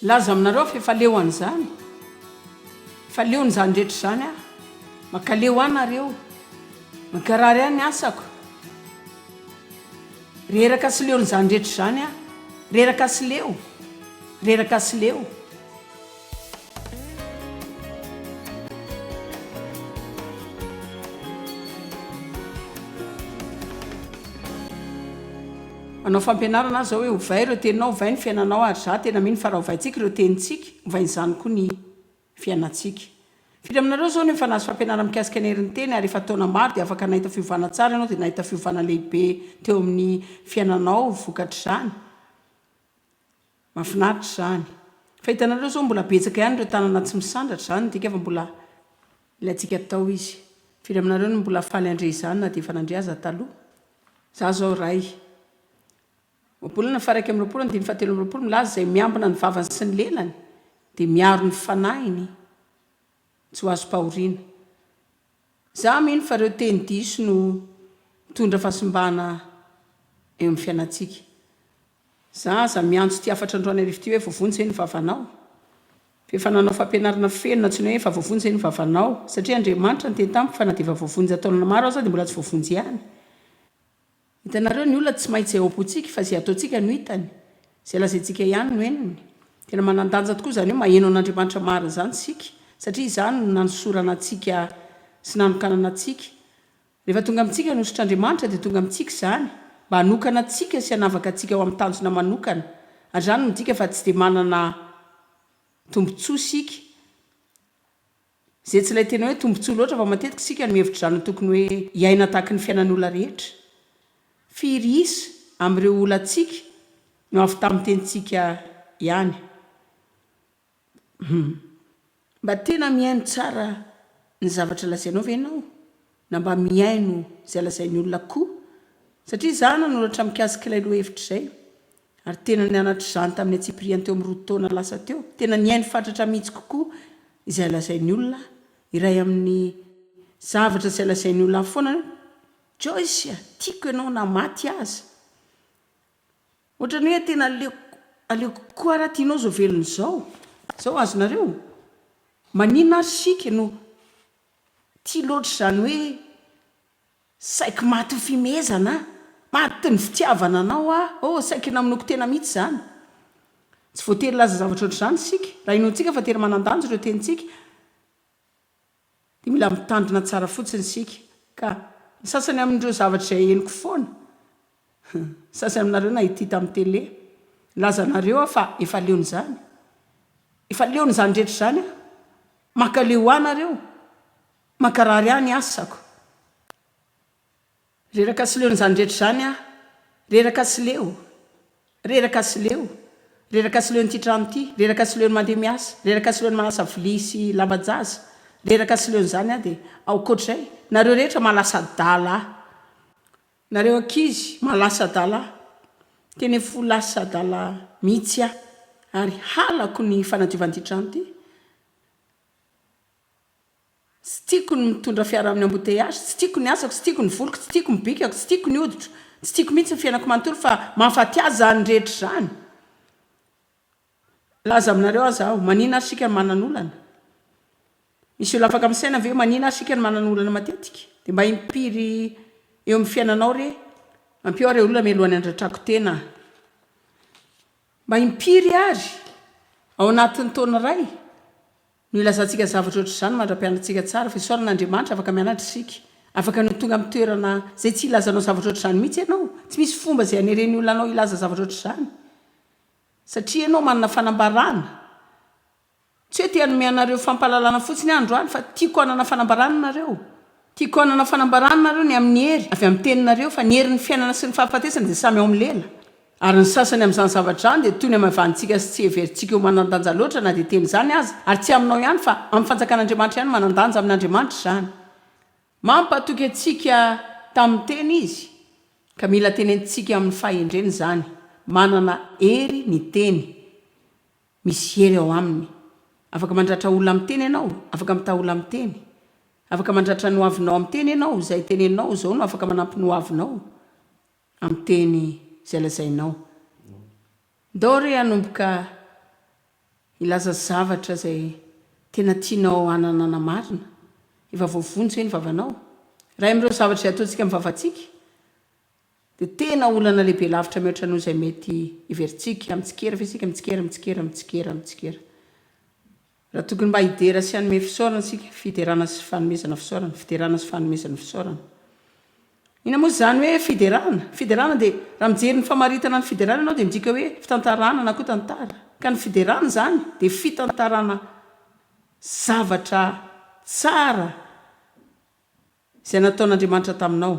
laza aminareo fa efa leo an'izany fa leony zany rehetra zany a makaleo anareo makarary any asako reraka sy leony zany rehetra zany a reraka sy leo reraka sy leo anao fampianarana zao hoe ovay ireo teninao ovay ny fiainanao ary za tena mino fa raha ovaintsika ireo tenintsika ovain'izany koa ny fiainatsika fitra aminareo zao nefa nazy fampianarana mikasika ny herin'ny teny ary efa taona maro dia afaka nahita fiovana tsara ianao dia nahita fiovana lehibe teo amin'ny fiainanao vokatra zany mahafinaritra zany fa hitanareo zao mbola betsaka ihany ireo tanana tsy misandatra zany dika fa mbola ilayntsika atao izy fitra aminareo no mbola faly andre izany na dia efa nandre aza taloha za zao ray Mapolana faraiky amin'ny roapolo ny fahatelo amin'ny roapolo milaza izay miambina ny vavany sy ny lelany dia miaro ny fanahiny tsy ho azo pahoriana. Za mino fa ireo teny diso no mitondra fahasimbana eo amin'ny fiainatsika. Za miantso ty afatra androany arivo ty hoe voavonjy ny vavanao. Efa nanao fampianarana feno na tsy hoe efa voavonjy ny vavanao satria Andriamanitra ny teny tamiko fa na dia efa voavonjy ataonana maro aza dia mbola tsy voavonjy ihany. Hitanareo ny olona tsy maintsy ao am-pontsika fa izay ataontsika no hitany izay lazaintsika ihany no henony tena manandanja tokoa zany hoe maheno an'Andriamanitra marina zany sika satria izany no nanosorana antsika sy nanokanana antsika rehefa tonga amintsika nosotr'Andriamanitra dia tonga amintsika zany mba hanokana antsika sy hanavaka antsika ao amin'ny tanjona manokana ary zany no midika fa tsy dia manana tombontsoa sika izay tsy ilay tena hoe tombontsoa loatra fa matetika sika no mihevitra zany tokony hoe hiaina tahaka ny fiainan'olona rehetra firy isa amin'ireo olantsika no avy tamin'ny tenitsika ihany mba tena miaino tsara ny zavatra lazainao ve ianao na mba miaino izay lazain'ny olona koa satria zany nanoratra mikasika ilay lohahevitra izay ary tena nianatra zany tamin'ny Atsipriany teo amin'ny 2 taona lasa teo tena niaino fatratra mihitsy kokoa izay lazain'ny olona iray amin'ny zavatra izay lazain'ny olona foana Joyce tiako ianao na maty aza ohatrany hoe tena aleoko koa raha tianao zao velony zao azonareo manina ary sika no tia loatra zany hoe saiko maty ny fimezana maty ny fitiavana anao saiko naminoko tena mihitsy zany tsy voatery laza zavatra ohatr'izany sika raha inontsika fa tery manandanjo ireo tenitsika dia mila mitandrina tsara fotsiny sika ka ny sasany amin'ireo zavatra izay henoko foana sasany aminareo na ity tamin'ny tele lazanareo fa efa leony zany rehetra zany makaleo anareo makarary any asako reraka sy leony zany rehetra zany reraka sy leo reraka sy leo reraka sy leony ty trano ty reraka sy leony mandeha miasa reraka sy leony manasa vilia sy lambajaza reraka sy leony zany dia ao koatr'izay nareo rehetra malasa dala nareo ankizy malasa dala teny fo lasa dala mihitsy ary halako ny fanadiovan'ity trano ty tsy tiako ny mitondra fiara amin'ny embouteillage tsy tiako ny asako tsy tiako ny voloko tsy tiako ny bikako tsy tiako ny hoditra tsy tiako mihitsy ny fiainako manontolo fa mahafaty azy zany rehetra zany laza aminareo aza aho manina ary sika ny manan'olana misy olo afaka misaina ve manina ary sika ny manan'olana matetika dia mba impiry eo amin'ny fiainanao re ampio ary olona melohan'ny andratrako tena mba impiry ary ao anatin'ny taona ray no ilazantsika zavatra ohatr'izany mandra-pianantsika tsara fa isaoran'Andriamanitra afaka mianatra sika afaka no tonga amin'ny toerana izay tsy ilazanao zavatra ohatr'izany mihitsy ianao tsy misy fomba izay hanereny olona anao ilaza zavatra ohatr'izany satria ianao manana fanambarana tsy hoe te-hanome anareo fampalalana fotsiny androany fa tiako hanana fanambarana nareo tiako hanana fanambarana nareo ny amin'ny hery avy amin'ny teninareo fa ny herin'ny fiainana sy ny fahafatesana dia samy ao amin'ny lela ary ny sasany amin'izany zavatra zany dia toy ny amavantsika sy tsy heverintsika eo manandanja loatra na dia teny zany azy ary tsy aminao ihany fa amin'ny fanjakan'Andriamanitra ihany manandanja amin'Andriamanitra zany mampatoky antsika tamin'ny teny izy ka mila tenentsika amin'ny fahendreny zany manana hery ny teny misy hery ao aminy afaka mandratra olona amin'ny teny ianao afaka mita olona amin'ny teny afaka mandratra ny hoavinao amin'ny teny ianao izay teneninao zao no afaka manampy ny hoavinao amin'ny teny izay lazainao ndao re hanomboka ilaza zavatra zay tena tianao ananana marina efa voavonjy hoe ny vavanao raha am'ireo zavatra zay ataontsika mivavatsika dia tena olana lehibe lavitra mihoatra noho izay mety iveritsika mitsikera fa isika mitsikera raha tokony mba hidera sy hanome fisaorana sika fiderana sy fanomezana fisaorana ina moa zany hoe fiderana dia raha mijery ny famaritana ny fiderana ianao dia midika hoe fitantarana na koa tantara ka ny fiderana zany dia fitantarana zavatra tsara izay nataon'Andriamanitra taminao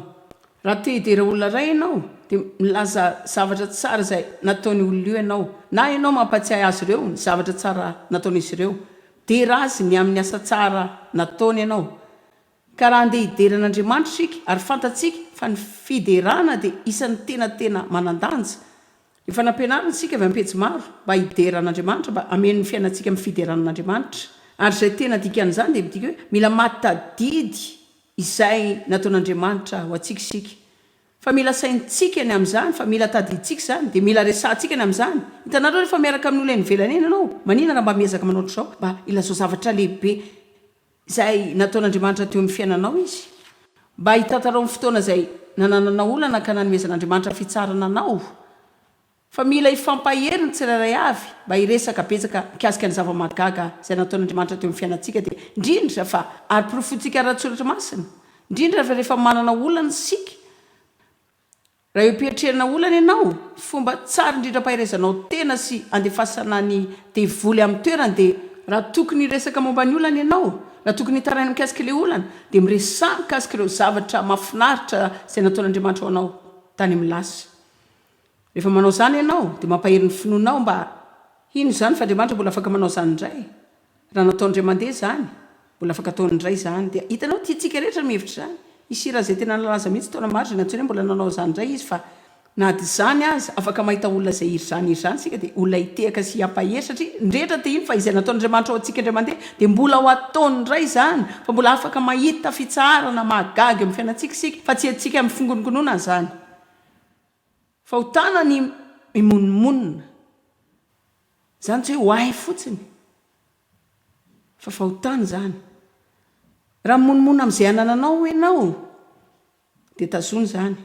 raha te hidera olona ray ianao dia milaza zavatra tsara izay nataony olona io ianao na ianao mampatsiahy azy ireo ny zavatra tsara nataon'izy ireo dera azy ny amin'ny asa tsara nataony ianao ka raha andeha hideran'Andriamanitra sika ary fantatsika fa ny fiderana dia isan'ny tena manandanja efa nampianarina sika avy amin'ny pejy maro mba hideran'Andriamanitra mba ameny ny fiainantsika amin'ny fideran'Andriamanitra ary izay tena dikan'izany dia midika hoe mila matadidy izay nataon'Andriamanitra ho antsika isika fa mila saintsika ny amin'izany fa mila tadiditsika zany dia mila resantsika ny amin'izany hitanareo rehefa miaraka amin'olona ny velany eny ianao maninana mba miezaka manaotra izao mba ilazao zavatra lehibe izay nataon'Andriamanitra teo amin'ny fiainanao izy mba hitantarao amin'ny fotoana izay nananana olana ka nanomezan'Andriamanitra fitsarana anao fa mila hifampahery ny tsirairay avy mba hiresaka betsaka mikasika ny zava-magaga izay nataon'Andriamanitra teo amin'ny fiainantsika dia indrindra fa ary porofontsika ara-tsoratra masina indrindra fa rehefa manana olana sika raha eo mpieritrerina olana ianao fomba tsara indrindra mpaherezanao tena sy andefasana ny devoly amin'ny toerana dia raha tokony resaka momba ny olana ianao raha tokony hitaraina mikasika ilay olana dia miresana mikasika ireo zavatra mahafinaritra izay nataon'Andriamanitra ho anao tany amin'ny lasa rehefa manao zany ianao dia mampahery ny finoanao mba ino zany fa Andriamanitra mbola afaka manao zany indray raha nataondray mandeha zany mbola afaka ataony indray zany dia hitanao tiatsika rehetra ny mihevitra zany isira zay tena nalaza mihitsy taona maro zay nantsony hoe mbola nanao zany indray izy fa na dy zany azy afaka mahita olona zay iry zany sika dia olona hitehaka sy hampahery satria ndrehetra dia iny fa izay nataon'Andriamanitra ho antsika indray mandeha dia mbola ho ataony indray zany fa mbola afaka mahita fitsarana mahagaga amin'ny fiainantsika sika fa tsy antsika amin'ny fingonongonona zany fa ho tana ny mimonmonina zany tsy hoe ho ay fotsiny fa fahotana zany raha mimonimona amin'izay anananao ianao dia tazony zany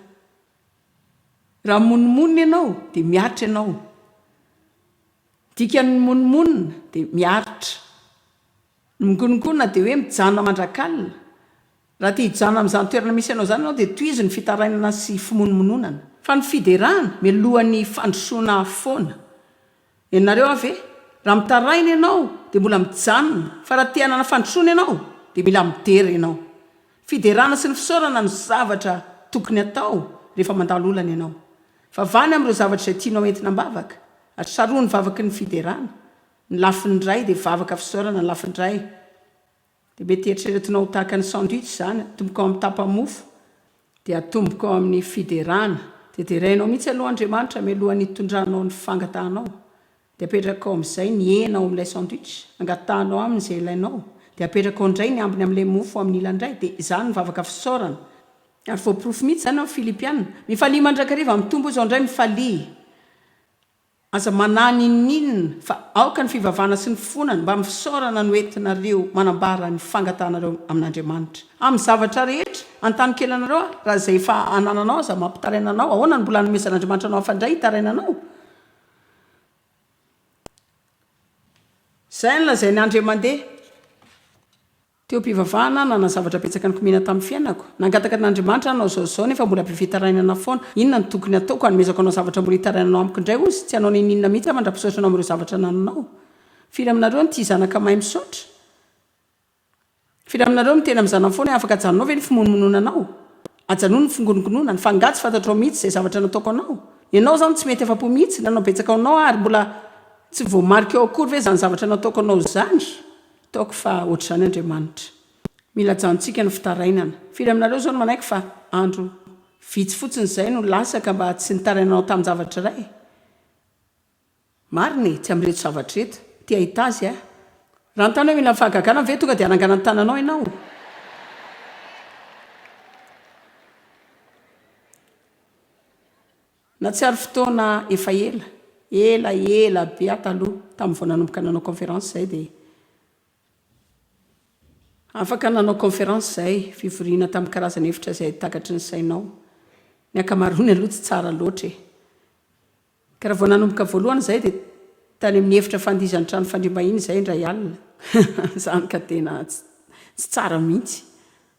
raha monimonina ianao dia miaritra ianao dika ny monimonina dia miaritra ny mingonongona dia hoe mijanona mandrakalina raha tia hijanona amin'izany toerana misy ianao zany ianao dia toizy ny fitarainana sy fimonmononana fa ny fiderana mialohan'ny fandrosoana foana ianareo avy raha mitaraina ianao dia mbola mijanona fa raha tia hanana fandrosoana ianao dia mila midera ianao fiderana sy ny fisaorana ny zavatra tokony atao rehefa mandalo olana ianao fa vany amin'ireo zavatra izay tianao entina mbavaka ary saroa ny vavaky ny fiderana ny lafindray dia vavaka fisaorana ny lafindray dia mety eritreretinao tahaka ny sandwich zany atomboko ao amin'ny tapamofo dia atomboko ao amin'ny fiderana dia derainao mihitsy aloha Andriamanitra mialohan'ny tondranao ny fangatahanao dia apetraka ao amin'izay ny hena ao amin'ilay sandwich angatahanao amin'izay ilainao dia apetraka ao indray ny ambiny amin'ilay mofo amin'ny ilany dia izany ny vavaka fisaorana ary voaporofo mihitsy zany amin'ny Filipianina mifalia mandrakariva amin'ny tombo izao indray mifalia aza manany ninina fa aoka ny fivavahana sy ny fonana mba mifisaorana no entinareo manambara ny fangatanareo amin'Andriamanitra amin'ny zavatra rehetra antany kelanareo raha izay efa anananao aza mampitarainanao ahoana ny mbola nomezan'Andriamanitra anao afandray hitarainanao zay ny lazay ny andro mandeha teo mpivavahana nana zavatra petsaka ny komina tamin'ny fiainako nangataka n'Andriamanitra anao zaozao nefa mbola mpivitarainana foana inona ny tokony ataoko hanomezako anao zavatra mbola hitarainanao amiko indray ozy tsy anao ninina mihitsy a mandra-pisaotra anao amin'ireo zavatra nananao firy aminareo ny tia zanaka mahay misaotra firy aminareo mitena amin'ny zanany foana afaka ajanonao ve ny fimonomononanao ajanony ny fingonongonona ny fangatsy fantatrao mihitsy zay zavatra nataoko anao ianao zany tsy mety afa-po mihitsy nanao betsaka anao ary mbola tsy voamarika eo akory ve zany zavatra nataoko anao zany taoko fa ohatr'izany Andriamanitra mila janontsika ny fitarainana firy aminareo zao no manaiky fa andro vitsy fotsiny izay no lasaka mba tsy nitarainanao tamin'ny zavatra iray mariny tsy amin'reto zavatra reto tia hita azy raha ny tany hoe mila fahagagana ve tonga dia hanangana ny tananao ianao na tsy ary fotoana efa ela ela be ataloha tamin'ny vao nanomboka nanao conférence zay dia afaka nanao conférence zay fivoriana tamin'ny karazana hevitra zay takatry ny sainao ny akamarony aloha tsy tsara loatra ka raha vao nanomboka voalohany zay dia tany amin'ny hevitra fandizany trano fandrimbahiny zay indray alina zany ka tena tsy tsara mihitsy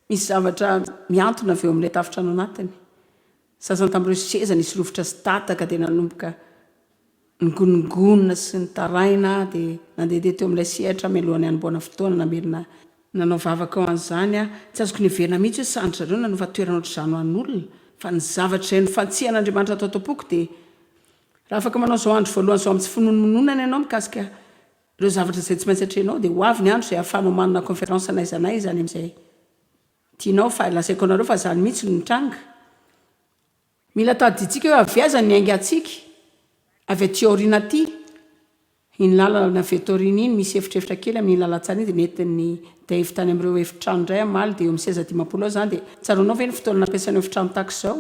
misy zavatra miantona avy eo amin'ilay tafitrano anatiny sasany tamin'ireo seza nisy rovitra sy tataka dia nanomboka nygonongonona sy ny taraina dia nandeha teo amin'ilay sehatra mialohan'ny hanomboana fotoana namerina nanao vavaka ao an'izany tsy azoko ny heverina mihitsy hoe sandry zareo nanova toerana ohatr'izany ho an'olona fa ny zavatra izay nofantsihan'Andriamanitra atao tompoko dia raha afaka manao zao andro voalohany zao amin'ny tsy finonomononana ianao mikasika ireo zavatra izay tsy maintsy hatrehanao dia ho avy ny andro izay ahafahanao manana conférence naizanay zany amin'izay tianao fa lasaiko anareo fa zany mihitsy no nitranga mila taditsika hoe avy aza ny ainga atsika avy aty aoriana aty iny lalana avy eto aoriana iny misy efitrefitra kely amin'ny lalantsara iny dia nentin'ny Dave tany amin'ireo efitrano indray amaly dia eo amin'ny seza 10 ao zany dia tsaronao ve ny fotoana nampiasainao efitrano tahaka izao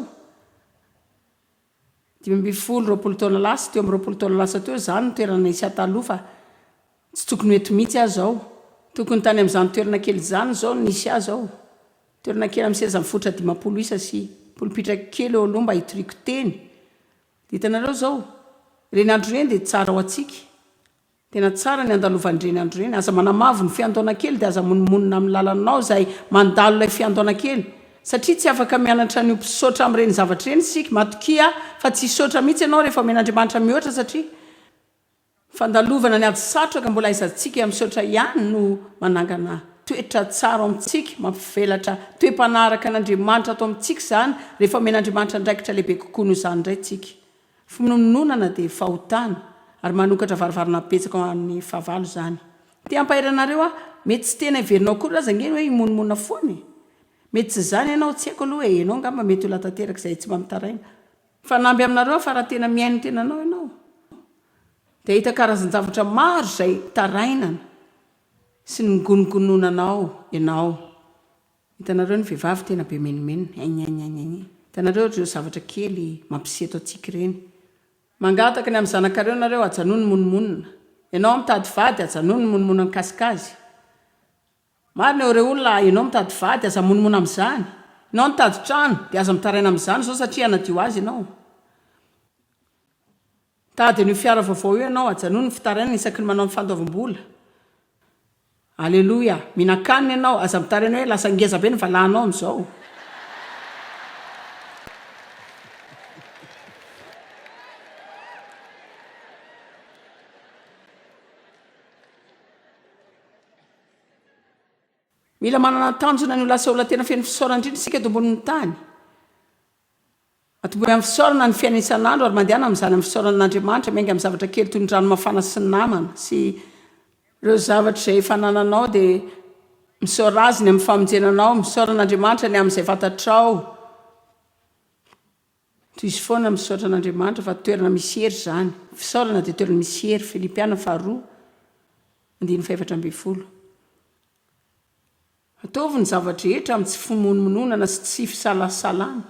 20 taona lasa teo amin'ny 20 taona lasa teo zany ny toerana isy ataloha fa tsy tokony mety mihitsy aho zao tokony tany amin'izany toerana kely zany zao nisy aho zao toerana kely amin'ny seza mifotra 10 isa sy polipitra kely eo aloha mba hitoriko teny dia hitanareo zao reny andro reny dia tsara ho atsika tena tsara ny andalovandreny andro reny aza manamavo ny fiandoana kely dia aza monomonina amin'ny lalanao zay mandalo ilay fiandoana kely satria tsy afaka mianatra ny mpisaotra amin'ireny zavatra reny sika matokia fa tsy hisaotra mihitsy ianao rehefa omen'Andriamanitra mihoatra satria fandalovana ny ady satroka mbola aizantsika misaotra ihany no manangana toetra tsara ao amintsika mampivelatra toe-panaraka an'Andriamanitra atao amintsika zany rehefa omen'Andriamanitra ndraikitra lehibe kokoa noho zany indray tsika fimonomononana dia fahotana ary manokatra varivarina petsaka ao amin'ny fahavalo zany tia ampahiranareo mety tsy tena iverinao koa raha zangeny hoe imonomonina foana mety tsy zany ianao tsy haiko aloha hoe ianao ngamba mety ho latateraka izay tsy mamitaraina fa namby aminareo fa raha tena miaino tenanao ianao dia hita karazan-javatra maro izay tarainana sy ny gonongononanao ianao hitanareo ny vehivavy tena be menimenina hitanareo ireo zavatra kely mampiseto atsika ireny mangataka ny amin'ny zanakareo nareo ajanoa ny monomonina ianao mitady vady ajanoa ny monomona mikasikazy marina ireo olona ianao mitady vady aza monomona amin'izany ianao mitady trano dia aza mitaraina amin'izany zao satria anadio azy ianao tady an'io fiara vaovao io ianao ajanoa ny fitarainana isaky ny manao mifandoavam-bola aleloia minakanina ianao aza mitaraina hoe lasa ngeza be ny valahanao amin'izao mila manana tanjona ny ho lasa olona tena feno fisaorana indrindra isika eto ambonin'ny tany atombony amin'ny fisaorana ny fiaina isan'andro ary mandehana amin'izany amin'ny fisaoran'Andriamanitra miainga amin'ny zavatra kely toy ny rano mafana sy ny namana sy ireo zavatra izay fanananao dia misaora azy ny amin'ny famonjenanao misaoran'Andriamanitra ny amin'izay fantatrao toy izy foana misaoran'Andriamanitra fa toerana misy hery zany fisaorana dia toerana misy hery Filipiana 2:12 ataovy ny zavatra rehetra amin'ny tsy fimonomononana sy tsy fisalasalana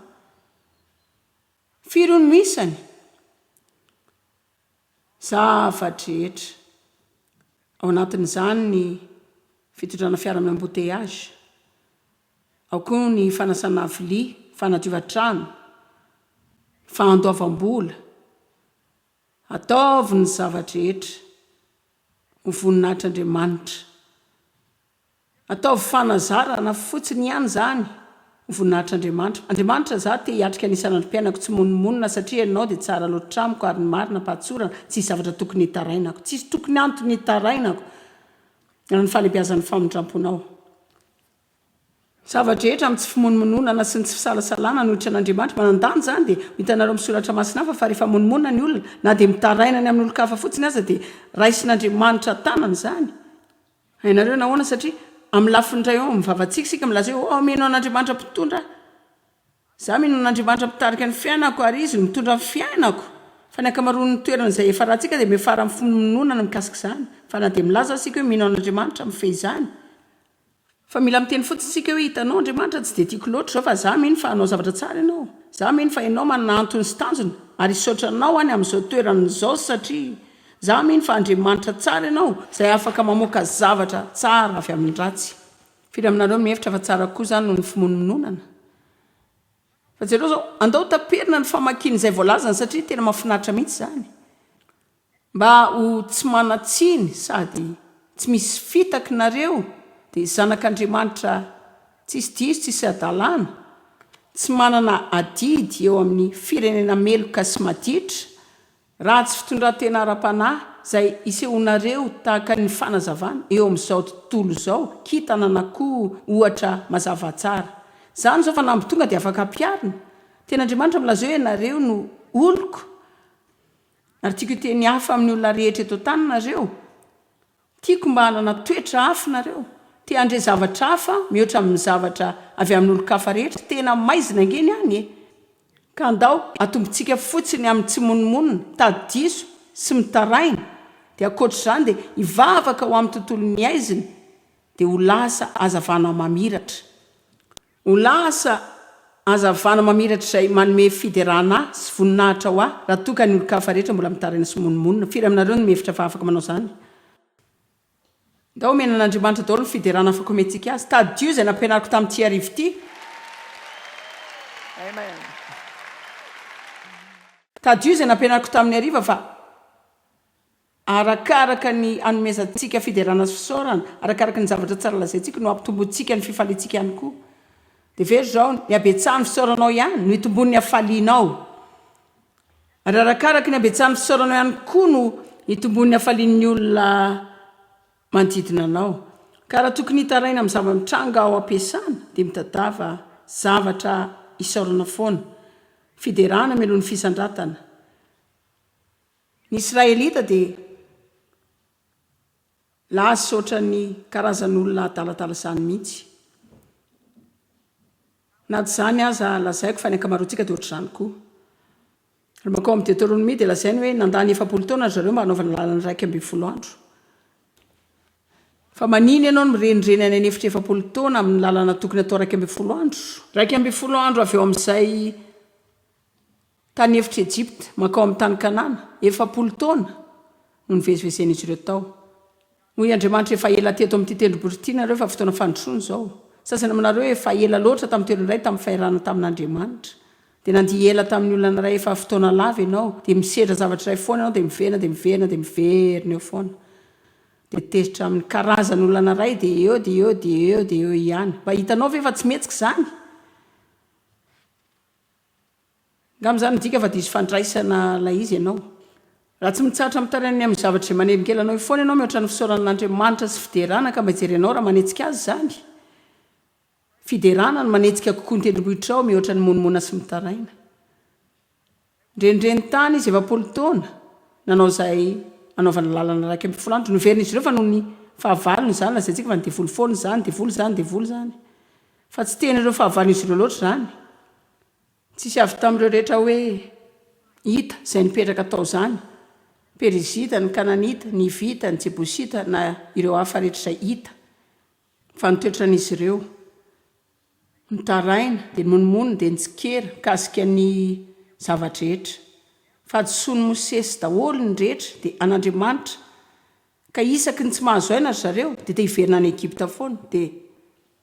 firy no isany zavatra rehetra ao anatin'izany ny fitondrana fiara amin'ny embouteillage ao koa ny fanasana vilia fanadiovan-trano fandoavam-bola ataovy ny zavatra rehetra ho voninahitr'Andriamanitra ataovy fanazarana fotsiny ihany zany ho voninahitr'Andriamanitra Andriamanitra za te hiatrika anisan'andro mpiainako tsy monomonina satria ianao dia tsara loatra amiko ary ny marina mpatsorana tsisy zavatra tokony hitarainako tsisy tokony antony hitarainako raha ny falebiazan'ny famondramponao zavatra rehetra amin'ny tsy fimonomononana sy ny tsy fisalasalana nohitra an'Andriamanitra manandany zany dia hitanareo misoratra masina hafa fa rehefa monomonina ny olona na dia mitarainany amin'ny olo-kafa fotsiny aza dia raisin'Andriamanitra tanany zany hainareo nahoana satria amin'ny lafindray ao mivavatsika sika milaza hoe mino an'Andriamanitra mpitondra za mino an'Andriamanitra mitarika ny fiainako ary izy no mitondra ny fiainako fa ny akamaroan'ny toerana izay efa rahantsika dia mefara amin'ny fimonomonana mikasika izany fa na dia milaza sika hoe mino an'Andriamanitra mifehy izany fa mila miteny fotsiny sika hoe hitanao Andriamanitra tsy dia tiako loatra zao fa za mino fa hanao zavatra tsara ianao za mihny fa ianao manana antony sy tanjona ary isotranao any amin'izao toeran'izao satria za mihny fa andriamanitra tsara ianao izay afaka mamoaka zavatra tsara avy amin'ny ratsy. Firy aminareo mihevitra fa tsara koa zany no ny fimonomononana. Fa jereo zao andao taperina ny famakiana izay voalazana satria tena mahafinaritra mihitsy zany. Mba ho tsy manatsiny sady tsy misy fitakinareo dia zanak'Andriamanitra tsisy diso tsisy adalàna, tsy manana adidy eo amin'ny firenena meloka sy maditra, raha tsy fitondran-tena ara-panahy izay isehonareo tahaka ny fanazavana eo amin'izao tontolo izao kitanana koa ohatra mazava tsara. Zany zao fa namby tonga dia afaka ampiarina. Tena Andriamanitra milazao hoe nareo no oloko. Ary tiako teny hafa amin'ny olona rehetra eto an-taninareo. Tiako mba hanana toetra hafa nareo. Te handre zavatra hafa mihoatra amin'ny zavatra avy amin'ny olon-kafa rehetra tena maizina angeny any e. Ka andao atombontsika fotsiny amin'ny tsy monomonina, tadiso sy mitaraina. Dia ankoatr'izany dia hivavaka ho amin'ny tontolon'ny aizina dia ho lasa hazavana mamiratra. Ho lasa hazavana mamiratra izay manome fiderana sy voninahitra ho ahy raha toa ka ny olon-kafa rehetra mbola mitaraina sy monomonina. Firy aminareo no mihevitra fa afaka manao zany. Ndao menan'Andriamanitra daholo ny fiderana afaka omentsika azy. Tadio izay nampianariko tamin'ity arivo ity. Amen. Tadio izay nampianariko tamin'ny ariva fa arakaraka ny anomezantsika fiderana sy fisaorana, arakaraka ny zavatra tsara lazaintsika no ampitombontsika ny fifaliantsika ihany koa. Dia very zao ny abetsahan'ny fisauranao ihany no hitombony hafalianao. Ary arakaraka ny abetsahan'ny fisauranao ihany koa no hitombony hafalian'ny olona manodidina anao. Ka raha tokony hitaraina amin'ny zava-mitranga ao ampiasana dia mitadava zavatra isaorana foana. Fiderana mialohan'ny fisandratana. Ny Israelita dia lasa ohatran'ny karazan'olona adaladala izany mihitsy. Na tsy izany aza lazaiko fa ny ankamaroantsika dia ohatr'izany koa. Raha makao amin'ny Deutéronomie dia lazainy hoe nandany 70 taona zareo mba hanaovana lalana 12 andro. Fa maniny ianao no mirenireny any anefitra 70 taona amin'ny lalana tokony atao 12 andro. 12 andro avy eo amin'izay tany efitra Egypte makao amin'ny tany Kanana 70 taona no nivezivezen'izy ireo tao. Hoy Andriamanitra efa ela teto amin'ity tendrombohitra ity nareo fa fotoana fandrosoana izao. Sasany aminareo efa ela loatra tamin'ny toerana iray tamin'ny fahirana tamin'Andriamanitra. Dia nandiha ela tamin'ny olona iray efa fotoana lava ianao dia misedra zavatra iray foana ianao dia miverina dia miverina dia miverina eo foana. Dia tezitra amin'ny karazan'olona iray dia eo ihany. Mba hitanao ve fa tsy metsika izany? Ngam'izany midika fa diso fandraisana ilay izy ianao. Raha tsy mitsatra mitarainy amin'ny zavatra izay manelinkelanao foana ianao mihoatra ny fisauran'Andriamanitra sy fiderana ka mba hijerenao raha manetsika azy zany. Fiderana no manetsika kokoa ny tendrombohitra ao mihoatra ny monomona sy mitaraina. Ndrendreny tany izy 70 taona nanao izay anaovana lalana 12 andro. Noverin'izy ireo fa noho ny fahavalony izany lazaintsika fa ny devoly foana zany, zany. Fa tsy tena ireo fahavalon'izy ireo loatra zany. Tsisy avy tamin'ireo rehetra hoe hita izay nipetraka tao zany. Perizita, ny Kananita, ny Hivita, ny Jebosita na ireo hafa rehetra izay hita. Fa nitoetran'izy ireo. Nitaraina, dia monomonina, dia nitsikera kasika ny zavatra rehetra. Fa adosony Mosesy daholo ny rehetra dia an'Andriamanitra. Ka isaky ny tsy mahazo aina zareo dia hiverina any Egypta foana. Dia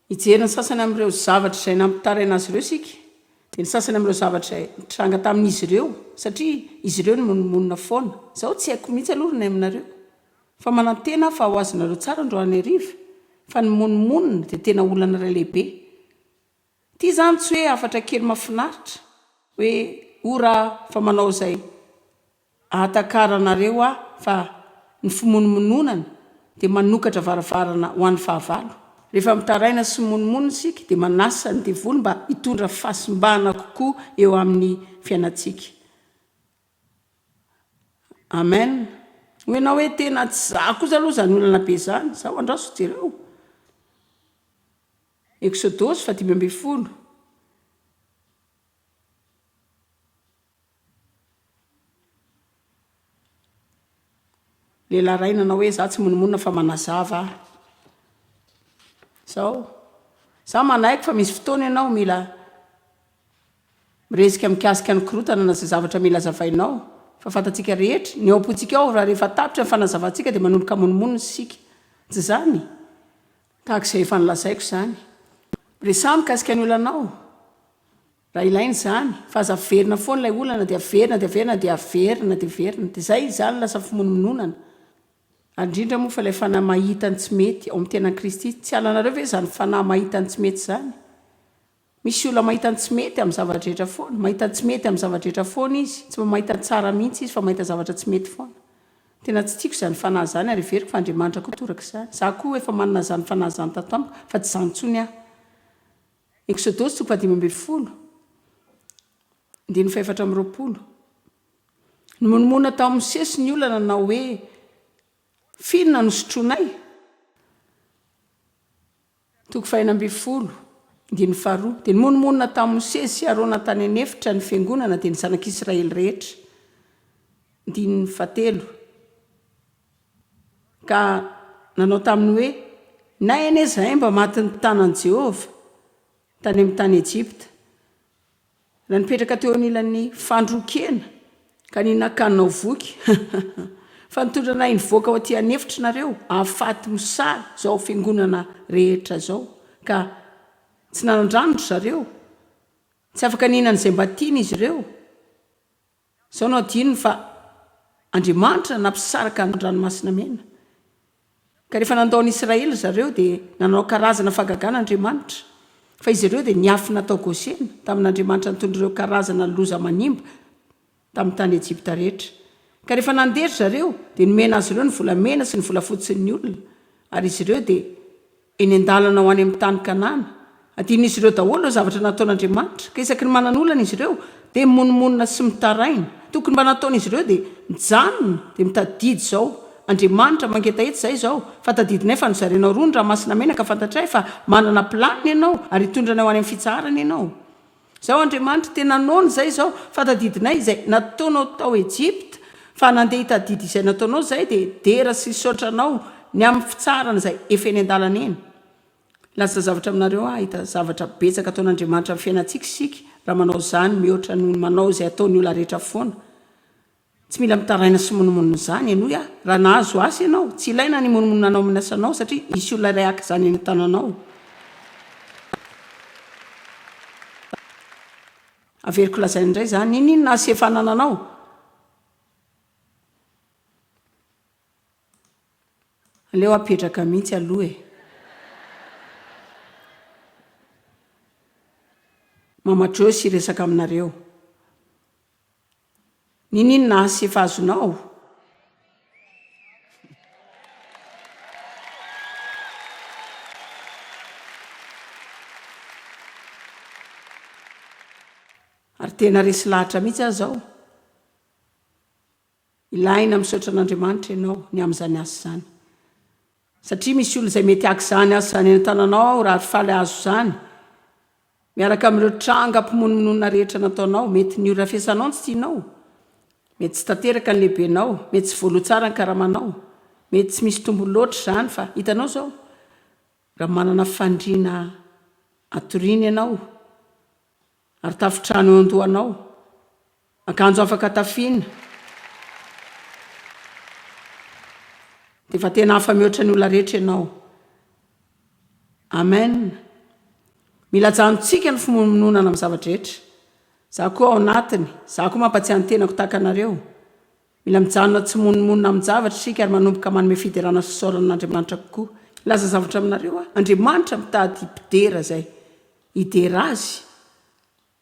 hijerina sasany amin'ireo zavatra izay nampitaraina azy ireo sika. Dia ny sasany amin'ireo zavatra tranga tamin'izy ireo satria izy ireo no monomonina foana. Izao tsy haiko mihitsy aloha ny aminareo. Fa manantena fa ho azonareo tsara androany hariva. Fa ny monomonina dia tena olana iray lehibe. Ity zany tsy hoe afatra kely mahafinaritra hoe ora fa manao izay ahatakarana fa ny fimonomononana dia manokatra varavarana ho an'ny fahavalo. Rehefa mitaraina sy monomonina sika dia manasa ny devoly mba hitondra fahasimbahana kokoa eo amin'ny fiainantsika. Amen. Hoenao hoe tena tsy za kosa aloha zany olana be zany. Zaho andraso jereo. Exodus 10:12. Lehilahy ray nanao hoe za tsy monomonina fa manazava. Zao. Za manaiko fa misy fotoana ianao mila mirezika mikasika ny korotana na zay zavatra mila zavainao fa fantatsika rehetra ny aopontsika ao raha rehefa tapitra ny fanazavantsika dia manoloka monomoniny sika tsy zany tahak'izay efa nilazaiko zany resa mikasika ny olanao raha ilainy zany fa azaverina foana ilay olana dia averina dia averina dia averina dia averina dia zay zany lasa fimonomononana ary indrindra moa fa ilay fanahy mahitany tsy mety ao amin'ny tenan'i Kristy tsy alanareo ve zany fanahy mahitany tsy mety zany misy olona mahitany tsy mety amin'ny zavatra rehetra foana mahitany tsy mety amin'ny zavatra rehetra foana izy tsy mahita tsara mihitsy izy fa mahita zavatra tsy mety foana tena tsy tiako zany fanahy zany ary veriko fa Andriamanitra koa toraka zany za koa efa manana zany fanahy zany tato amiko fa tsy zany tsony aho Exodosy 12:20 ny monomona tao amin'ny sesy ny olana na hoe finona nosotroanay 12:2 dia ny monomonina tamin'ny sesy sy arona tany anefitra ny fiangonana dia ny zanak'Israely rehetra 13 ka nanao taminy hoe nay ane zahay mba maty ny tanan' Jehova tany amin'ny tany Ejipta raha nipetraka teo anilan'ny fandrokena ka ninakanao voky fa nitondra nay nivoaka ao aty anefitra nareo ahafaty misaly zao fiangonana rehetra zao ka tsy nanandranitra zareo tsy afaka ninana izay mba tiany izy ireo zao no adinony fa Andriamanitra nampisaraka ny ranomasina mena ka rehefa nandaony Israely zareo dia nanao karazana fagagan'Andriamanitra fa izy ireo dia niafina tao Gosena tamin'Andriamanitra nitondra ireo karazana loza manimba tamin'ny tany Ejipta rehetra ka rehefa nandery zareo dia nomena azy ireo ny volamena sy ny volafotsiny olona ary izy ireo dia eny an-dalana ho any amin'ny tany Kanana adin'izy ireo daholo ireo zavatra nataon'Andriamanitra ka isaky ny mananolana izy ireo dia mimonomonina sy mitaraina tokony mba nataon'izy ireo dia mijanona dia mitadidy zao Andriamanitra mangeta eto zay zao fa tadidinay fa nozarenao roa ny ranomasina mena ka fantatray fa manana planiny ianao ary hitondranao any amin'ny fitsarana ianao zao Andriamanitra tena nono zay zao fa tadidinay izay nataonao tao Ejipta fa nandeha hitadidy izay nataonao zay dia dera sy sotranao ny amin'ny fitsarana zay efa eny an-dalana eny lasa zavatra aminareo hita zavatra betsaka ataon'Andriamanitra amin'ny fiainantsika isika raha manao zany mihoatra noho manao izay ataony olona rehetra foana tsy mila mitaraina sy monomonina zany ianao raha nahazo asy ianao tsy ilaina ny monomonanao amin'ny asanao satria misy olona iray aka zany eny an-tananao averiko lazaina indray zany inona asy efa nananao aleo apetraka mihitsy aloha Mama Joyce resaka aminareo ninona asy efa azonao ary tena resy lahatra mihitsy aho zao ilaina misaotra an'Andriamanitra ianao ny amin'izany asy zany satria misy olona izay mety aky zany asy zany eny an-tananao ao raha faly azo zany miaraka amin'ireo tranga mpimonomonona rehetra nataonao mety ny ora fiasanao tsy tianao mety tsy tanteraka ny lehibenao mety tsy voaloha tsara ny karamanao mety tsy misy tombony loatra zany fa hitanao zao raha manana fandriana atoriana ianao ary tafitrano eo andohanao akanjo afaka tafiana dia fa tena hafa mihoatra ny olona rehetra ianao amen mila janontsika ny fimonomononana amin'ny zavatra rehetra za koa ao anatiny za koa mampatsiahny tenako tahaka anareo mila mijanona tsy monomonina amin'ny zavatra isika ary manomboka manome fiderana sosaoran'Andriamanitra kokoa laza zavatra aminareo Andriamanitra mitady mpidera zay hidera azy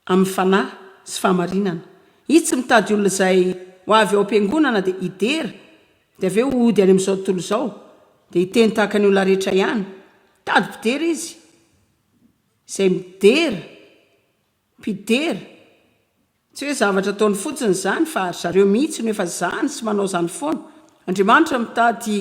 amin'ny fanahy sy fahamarinana itsy mitady olona izay ho avy ao am-piangonana dia hidera dia avy eo ody any amin'izao tontolo izao dia hiteny tahaka ny olona rehetra ihany tady mpidera izy izay midera mpidera tsy hoe zavatra ataony fotsiny zany fa zareo mihitsy no efa zany sy manao zany foana Andriamanitra mitady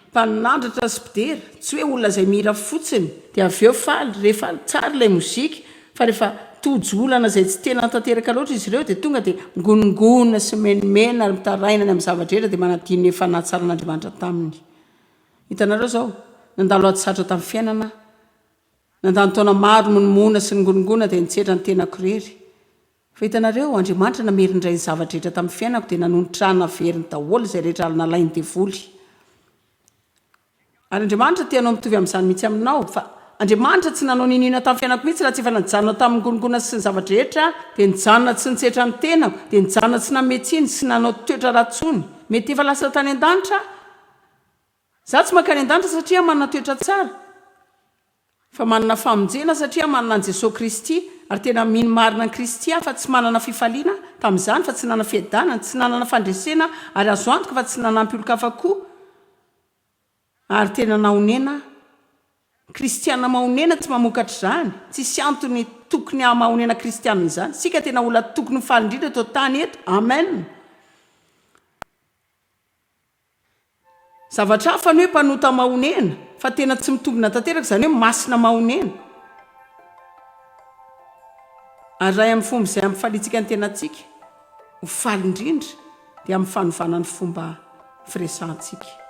mpaninandratra sy mpidera tsy hoe olona izay mihira fotsiny dia avy eo faly rehefa tsara ilay mozika fa rehefa tojolana izay tsy tena tanteraka loatra izy ireo dia tonga dia ngonongona sy menimena ary mitaraina ny amin'ny zavatra rehetra dia manadiny efa nahatsaran'Andriamanitra taminy hitanareo zao nandalo atsatra tamin'ny fiainana nandany taona maro monomona sy ny ngonongona dia nitsetra ny tenako rery Fahitanareo Andriamanitra namerindray ny zavatra rehetra tamin'ny fiainako dia nanonitrana veriny daholo izay rehetra nalainy devoly. Ary Andriamanitra tianao mitovy amin'izany mihitsy aminao fa Andriamanitra tsy nanao ninina tamin'ny fiainako mihitsy raha tsy efa nijanona tamin'ny gonogona sy ny zavatra rehetra dia nijanona tsy nitsetra ny tenako dia nijanona tsy nametsiny sy nanao toetra ratsony. Mety efa lasa tany an-danitra za tsy mankany an-danitra satria manana toetra tsara fa manana famonjena satria manana an Jesosy Kristy ary tena mino marina ny Kristy fa tsy manana fifaliana tamin'izany fa tsy nanana fiadanana tsy nanana fandresena ary azo antoka fa tsy nanampy olo-kafa koa ary tena naonena kristiana mahonena tsy mamokatra izany tsisy antony tokony mahonena kristiana izany sika tena olona tokony faly indrindra eto tany eto amen. Zavatra hafa ny hoe mpanota mahonena fa tena tsy mitombina tanteraka izany hoe masina mahonena ary raha amin'ny fomba izay ampifalitsika ny tenantsika ho faly indrindra dia amin'ny fanovana ny fomba firesantsika.